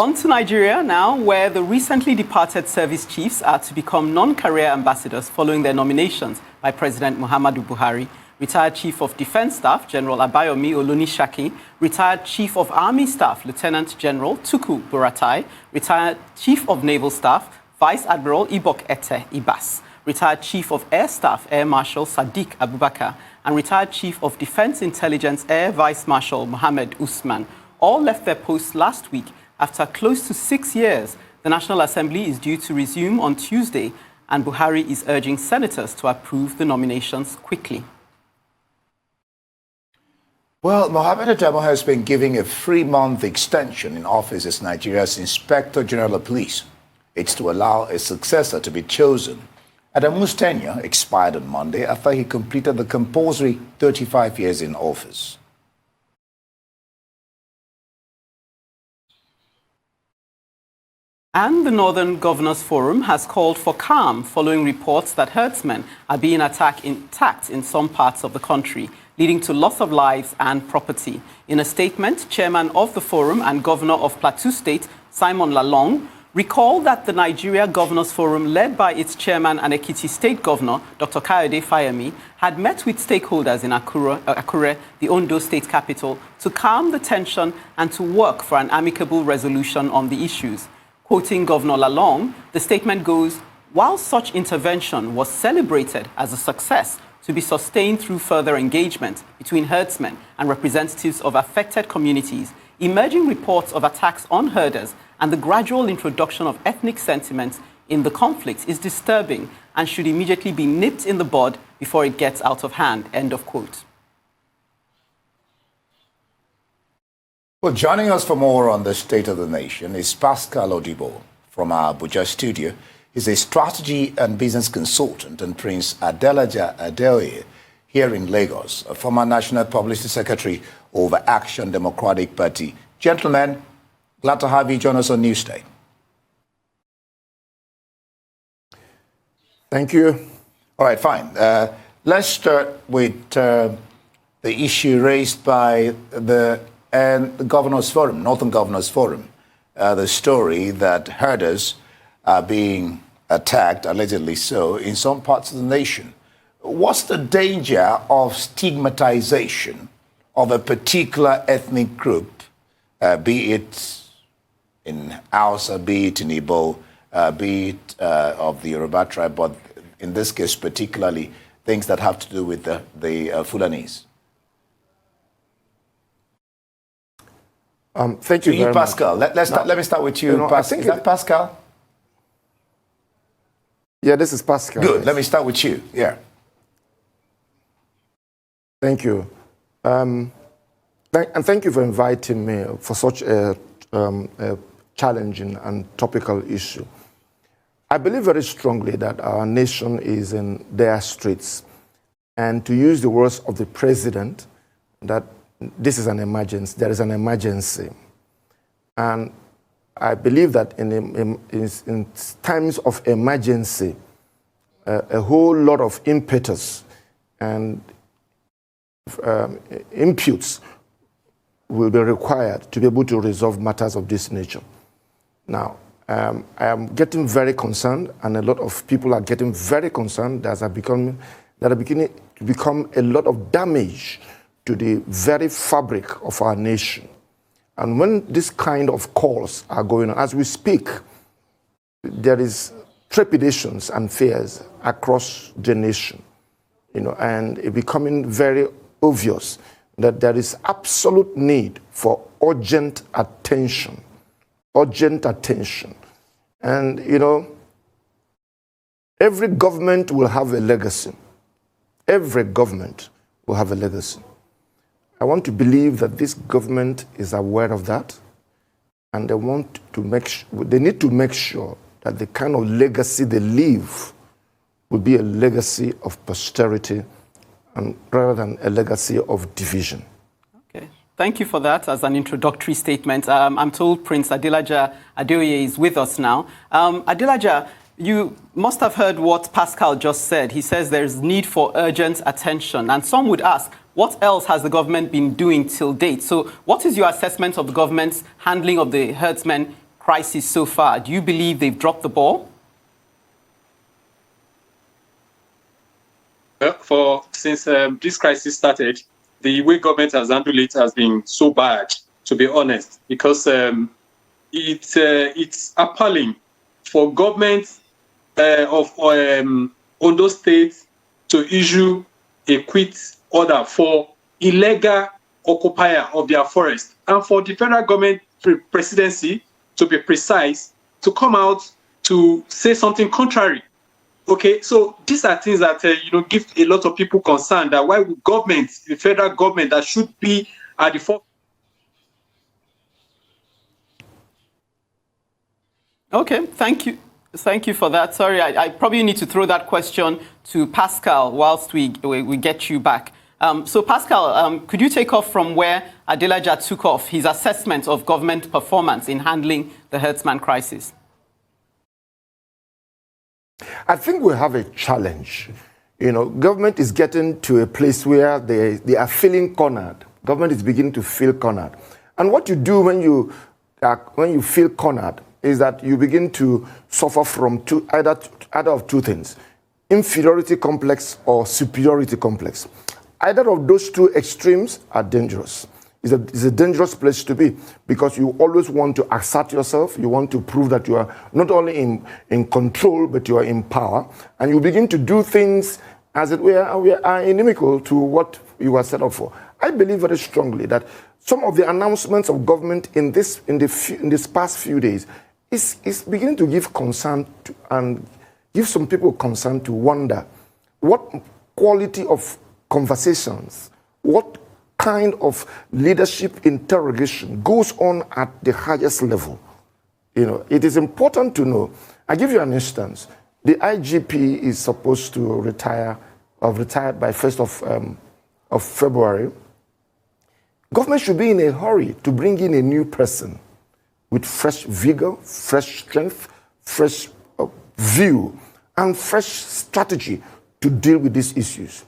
On to Nigeria now, where the recently departed service chiefs are to become non-career ambassadors following their nominations by President Muhammadu Buhari. Retired Chief of Defense Staff, General Abayomi Olonisaki, retired Chief of Army Staff, Lieutenant General Tuku Buratai, retired Chief of Naval Staff, Vice Admiral Ibok Ete Ibas, retired Chief of Air Staff, Air Marshal Sadiq Abubakar, and retired Chief of Defense Intelligence, Air Vice Marshal Mohammed Usman, all left their posts last week after close to 6 years. The National Assembly is due to resume on Tuesday, and Buhari is urging senators to approve the nominations quickly. Well, Mohammed Adamu has been giving a 3-month extension in office as Nigeria's Inspector General of Police. It's to allow a successor to be chosen. Adamu's tenure expired on Monday after he completed the compulsory 35 years in office. And the Northern Governors Forum has called for calm following reports that herdsmen are being attacked in some parts of the country, leading to loss of lives and property. In a statement, Chairman of the Forum and Governor of Plateau State, Simon Lalong, recalled that the Nigeria Governors Forum, led by its chairman and Ekiti State Governor, Dr. Kayode Fayemi, had met with stakeholders in Akure, the Ondo State capital, to calm the tension and to work for an amicable resolution on the issues. Quoting Governor Lalong, the statement goes, "While such intervention was celebrated as a success to be sustained through further engagement between herdsmen and representatives of affected communities, emerging reports of attacks on herders and the gradual introduction of ethnic sentiments in the conflict is disturbing and should immediately be nipped in the bud before it gets out of hand." End of quote. Well, joining us for more on the state of the nation is Pascal Odibo from our Abuja studio. He's a strategy and business consultant, and Prince Adelaja Adeoye here in Lagos, a former National Publicity Secretary of Action Democratic Party. Gentlemen, glad to have you join us on Newsday. Thank you. All right, fine. Let's start with the issue raised by the Governors Forum, Northern Governors Forum, the story that herders are being attacked, allegedly so, in some parts of the nation. What's the danger of stigmatization of a particular ethnic group, be it in Hausa, be it in Igbo, be it of the Yoruba tribe, but in this case particularly things that have to do with the Fulanese? Thank you very Pascal. much. Let me start with you. Is that Pascal? Yeah, this is Pascal. Good. Yes. Let me start with you. Yeah. Thank you. And thank you for inviting me for such a challenging and topical issue. I believe very strongly that our nation is in dire straits. And to use the words of the president, that this is an emergency, there is an emergency. And I believe that in times of emergency, a whole lot of impetus and inputs will be required to be able to resolve matters of this nature. Now, I am getting very concerned, and a lot of people are getting very concerned that are beginning to become a lot of damage to the very fabric of our nation. And when this kind of calls are going on, as we speak, there is trepidations and fears across the nation, and it becoming very obvious that there is absolute need for urgent attention. And, every government will have a legacy. Every government will have a legacy. I want to believe that this government is aware of that, and they need to make sure that the kind of legacy they leave will be a legacy of posterity, and rather than a legacy of division. Okay. Thank you for that as an introductory statement. I'm told Prince Adelaja Adeoye is with us now. Adelaja, you must have heard what Pascal just said. He says there's need for urgent attention. And some would ask, what else has the government been doing till date? So what is your assessment of the government's handling of the herdsmen crisis so far. Do you believe they've dropped the ball? Since this crisis started, the way government has handled it has been so bad, to be honest, because it's appalling for government of Ondo State to issue a quit order for illegal occupier of their forest, and for the federal government presidency, to be precise, to come out to say something contrary. Okay, so these are things that give a lot of people concern, that why would government, the federal government that should be at the forefront. Okay, thank you. Thank you for that. Sorry, I probably need to throw that question to Pascal whilst we get you back. So Pascal, could you take off from where Adelaja took off, his assessment of government performance in handling the herdsman crisis? I think we have a challenge. Government is getting to a place where they are feeling cornered. Government is beginning to feel cornered. And what you do when you feel cornered is that you begin to suffer from either of two things: inferiority complex or superiority complex. Either of those two extremes are dangerous. It's a dangerous place to be, because you always want to assert yourself. You want to prove that you are not only in control, but you are in power. And you begin to do things as it were are inimical to what you were set up for. I believe very strongly that some of the announcements of government in this past few days is beginning to give concern and give some people concern to wonder what quality of conversations, what kind of leadership interrogation goes on at the highest level. It is important to know. I give you an instance. The IGP is supposed to retire, or retired by 1st of February. Government should be in a hurry to bring in a new person with fresh vigor, fresh strength, fresh view, and fresh strategy to deal with these issues.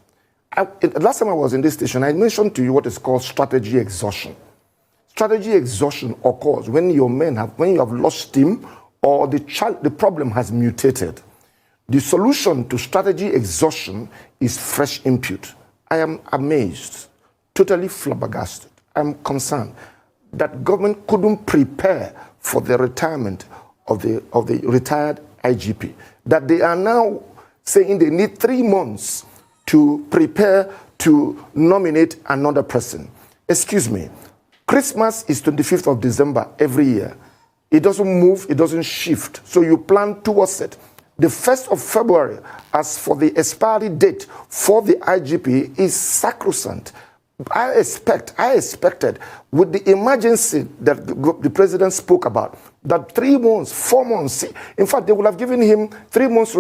Last time I was in this station, I mentioned to you what is called strategy exhaustion. Strategy exhaustion occurs when you have lost steam, or the problem has mutated. The solution to strategy exhaustion is fresh input. I am amazed, totally flabbergasted. I'm concerned that government couldn't prepare for the retirement of the retired IGP. That they are now saying they need 3 months to prepare to nominate another person. Excuse me, Christmas is 25th of December every year. It doesn't move, it doesn't shift. So you plan towards it. The 1st of February, as for the expiry date for the IGP, is sacrosanct. I expected, with the emergency that the president spoke about, that 3 months, 4 months, in fact, they would have given him 3 months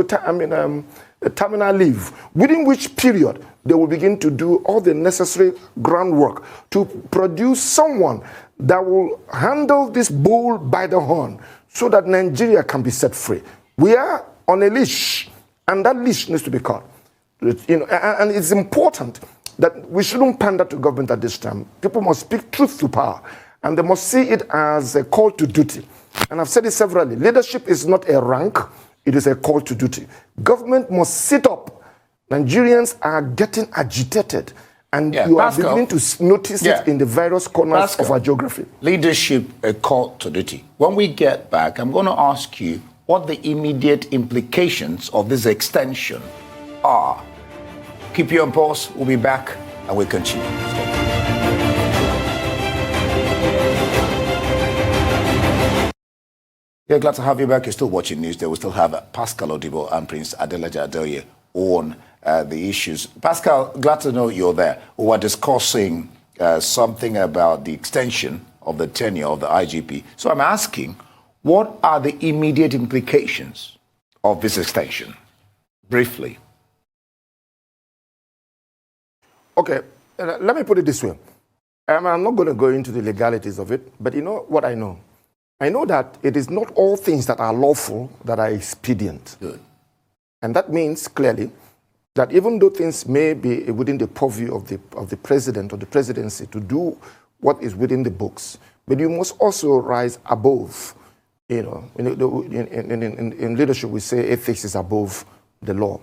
terminal leave, within which period they will begin to do all the necessary groundwork to produce someone that will handle this bull by the horn so that Nigeria can be set free. We are on a leash, and that leash needs to be cut. And it's important that we shouldn't pander to government at this time. People must speak truth to power, and they must see it as a call to duty. And I've said it severally. Leadership is not a rank. It is a call to duty. Government must sit up. Nigerians are getting agitated, and you are beginning to notice it in the various corners of our geography. Leadership, a call to duty. When we get back, I'm going to ask you what the immediate implications of this extension are. Keep you on pause. We'll be back, and we'll continue. Yeah, glad to have you back. You're still watching News Day. We still have Pascal Odibo and Prince Adelaja Adeoye on the issues. Pascal, glad to know you're there. We were discussing something about the extension of the tenure of the IGP. So I'm asking, what are the immediate implications of this extension? Briefly. Okay, let me put it this way. I'm not going to go into the legalities of it, but you know what I know? I know that it is not all things that are lawful that are expedient. Good. And that means clearly that even though things may be within the purview of the president or the presidency to do what is within the books, but you must also rise above You know, in leadership, we say ethics is above the law.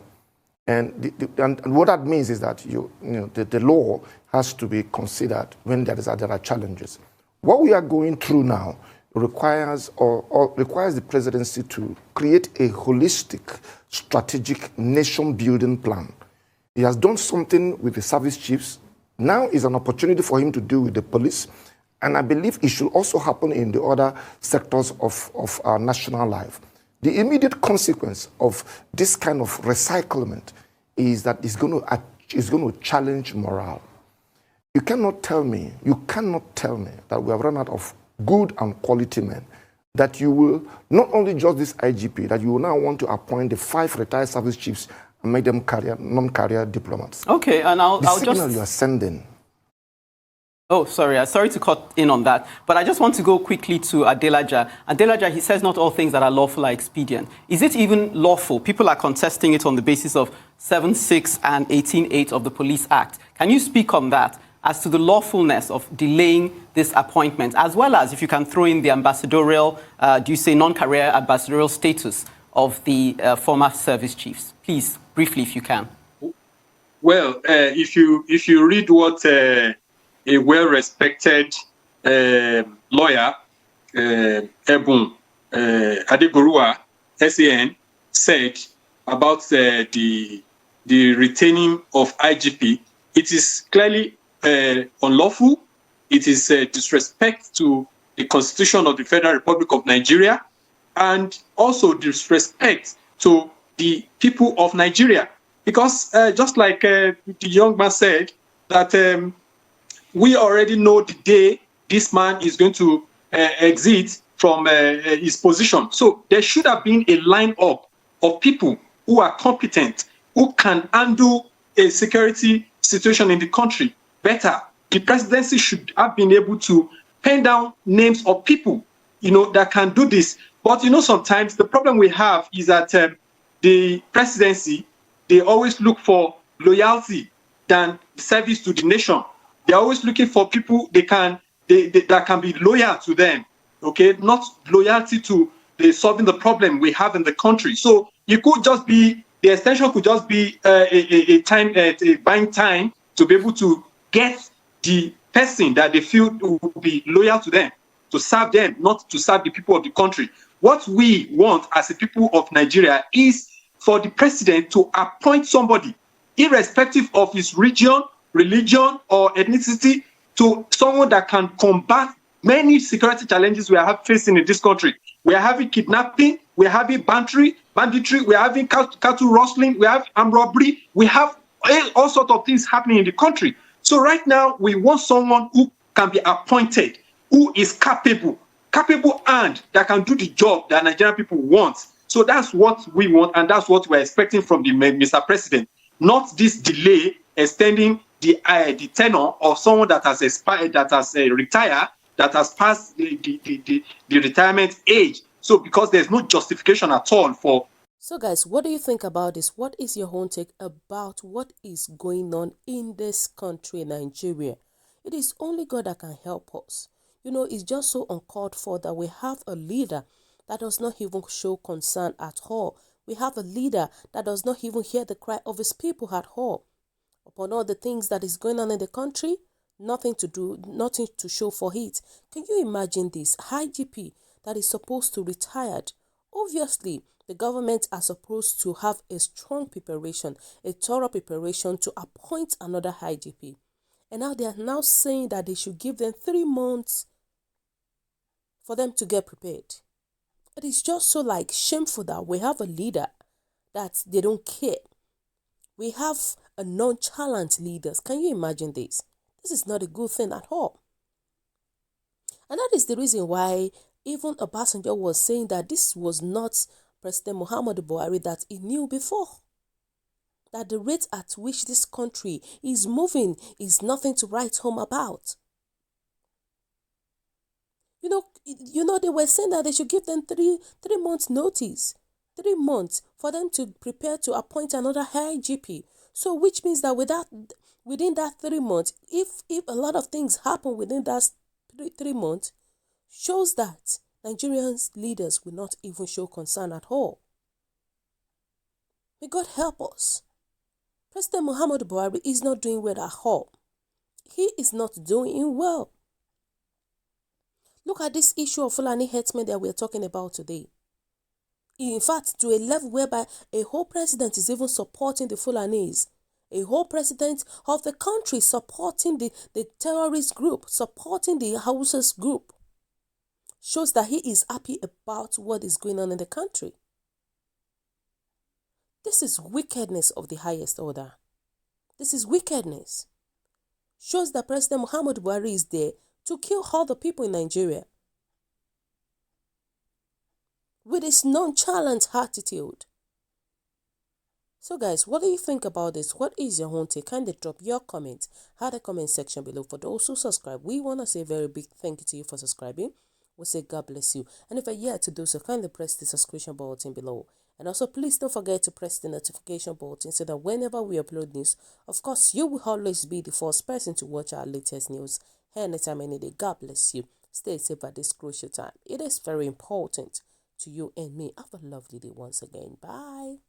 And, and what that means is that the law has to be considered when there are challenges. What we are going through now requires requires the presidency to create a holistic, strategic nation-building plan. He has done something with the service chiefs. Now is an opportunity for him to do with the police. And I believe it should also happen in the other sectors of our national life. The immediate consequence of this kind of recyclement is that it's going to challenge morale. You cannot tell me that we have run out of good and quality men, that you will not only just this IGP, that you will now want to appoint the 5 retired service chiefs and make them non-career diplomats. Okay, and I'll signal you are sending. Oh, sorry. Sorry to cut in on that. But I just want to go quickly to Adelaja. Adelaja, he says not all things that are lawful are expedient. Is it even lawful? People are contesting it on the basis of 7.6 and 18.8 of the Police Act. Can you speak on that as to the lawfulness of delaying this appointment, as well as if you can throw in the ambassadorial, do you say non-career ambassadorial status of the former service chiefs? Please, briefly, if you can. Well, if you read what a well-respected lawyer, Ebun Adegorua, SAN, said about the retaining of IGP, it is clearly unlawful. It is disrespect to the Constitution of the Federal Republic of Nigeria, and also disrespect to the people of Nigeria. Because just like the young man said, that we already know the day this man is going to exit from his position. So there should have been a lineup of people who are competent, who can handle a security situation in the country better. The presidency should have been able to pen down names of people, that can do this. But, sometimes the problem we have is that the presidency, they always look for loyalty than service to the nation. They're always looking for people that can be loyal to them, okay? Not loyalty to solving the problem we have in the country. So it could just be, the extension could just be a buying time to be able to get the person that they feel will be loyal to them, to serve them, not to serve the people of the country. What we want as a people of Nigeria is for the president to appoint somebody, irrespective of his region, religion, or ethnicity, to someone that can combat many security challenges we are facing in this country. We are having kidnapping, we are having banditry, we are having cattle rustling, we have armed robbery, we have all sorts of things happening in the country. So right now, we want someone who can be appointed, who is capable and that can do the job that Nigerian people want. So that's what we want, and that's what we're expecting from the Mr. President. Not this delay extending the tenure of someone that has expired, that has retired, that has passed the retirement age. So because there's no justification at all for. So guys, what do you think about this? What is your own take about what is going on in this country, Nigeria? It is only God that can help us. It's just so uncalled for that we have a leader that does not even show concern at all. We have a leader that does not even hear the cry of his people at all. Upon all the things that is going on in the country, nothing to show for it. Can you imagine this? IGP that is supposed to retire. Obviously, the government are supposed to have a strong preparation, a thorough preparation to appoint another IGP. And now they are now saying that they should give them 3 months for them to get prepared. It is just so shameful that we have a leader that they don't care. We have a nonchalant leaders. Can you imagine this? This is not a good thing at all. And that is the reason why even Obasanjo was saying that this was not President Muhammadu Buhari that he knew before. That the rate at which this country is moving is nothing to write home about. They were saying that they should give them 3 months notice. 3 months for them to prepare to appoint another IGP. So which means that within that 3 months, if a lot of things happen within that 3 months, shows that Nigerians leaders will not even show concern at all. May God help us. President Muhammadu Buhari is not doing well at all. He is not doing well. Look at this issue of Fulani herdsmen that we're talking about today. In fact, to a level whereby a whole president is even supporting the Fulanis. A whole president of the country supporting the terrorist group, supporting the Hausas group. Shows that he is happy about what is going on in the country. This is wickedness of the highest order. This is wickedness. Shows that President Muhammadu Buhari is there to kill all the people in Nigeria. With his nonchalant attitude. So guys, what do you think about this? What is your own take? Kindly drop your comments at the comment section below. For those who subscribe, we want to say a very big thank you to you for subscribing. We say God bless you. And if you're yet to do so, kindly press the subscription button below. And also, please don't forget to press the notification button so that whenever we upload news, of course, you will always be the first person to watch our latest news anytime, any day. God bless you. Stay safe at this crucial time. It is very important to you and me. Have a lovely day once again. Bye.